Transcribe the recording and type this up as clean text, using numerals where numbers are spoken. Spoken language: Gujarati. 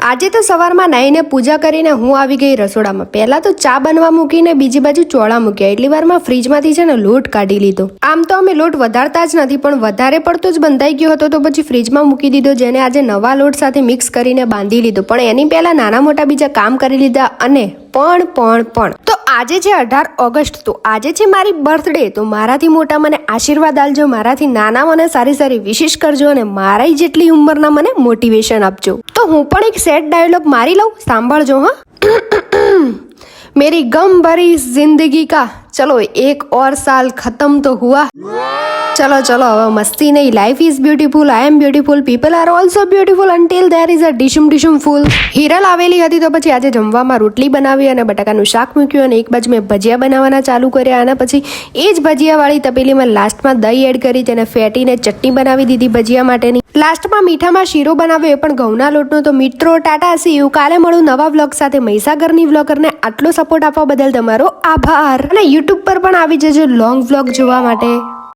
આજે તો સવારમાં નાઈને પૂજા કરીને હું આવી ગઈ રસોડામાં. પહેલા તો ચા બનવા મૂકીને બીજી બાજુ ચોળા મૂક્યા. એટલી વારમાં ફ્રીજમાંથી છે ને લોટ કાઢી લીધો. આમ તો અમે લોટ વધારતા જ નથી, પણ વધારે પડતો જ બંધાઈ ગયો હતો તો પછી ફ્રીજમાં મૂકી દીધો, જેને આજે નવા લોટ સાથે મિક્સ કરીને બાંધી લીધો. પણ એની પહેલા નાના મોટા બીજા કામ કરી લીધા. અને પણ તો આજે છે 18 ઓગસ્ટ, તો આજે છે મારી બર્થડે. તો મારાથી મોટા મને આશીર્વાદ આલજો, મારાથી નાના મને સારી સારી વિશેષ કરજો અને મારા જેટલી ઉંમરના મને મોટિવેશન આપજો. તો હું પણ એક સેટ ડાયલોગ મારી લઉં, સાંભળજો. હા, मेरी गम भरी जिंदगी का चलो एक और साल खत्म तो हुआ. ચલો હવે મસ્તી નહીં. Life is beautiful, I am beautiful, people are also beautiful until there is a ડીશમ ફૂલ. હિરલ આવેલી હતી તો પછી આજે જમવામાં રોટલી બનાવી અને બટાકાનું શાક મૂક્યું અને એક બાજુ મેં ભજીયા બનાવવાના ચાલુ કર્યા અને પછી એ જ ભજીયાવાળી તપેલીમાં લાસ્ટમાં દહીં એડ કરી તેને ફેટીને ચટણી બનાવી દીધી ભજીયા માટેની. લાસ્ટમાં મીઠામાં શીરો બનાવ્યો, એ પણ ઘઉંના લોટનો. તો મિત્રો ટાટા સી યુ. કાલે મળું નવા વ્લોગ સાથે. મહીસાગરની વ્લોગરને આટલો સપોર્ટ આપવા બદલ તમારો આભાર. અને યુટ્યુબ પર પણ આવી જજો લોંગ વ્લોગ જોવા માટે.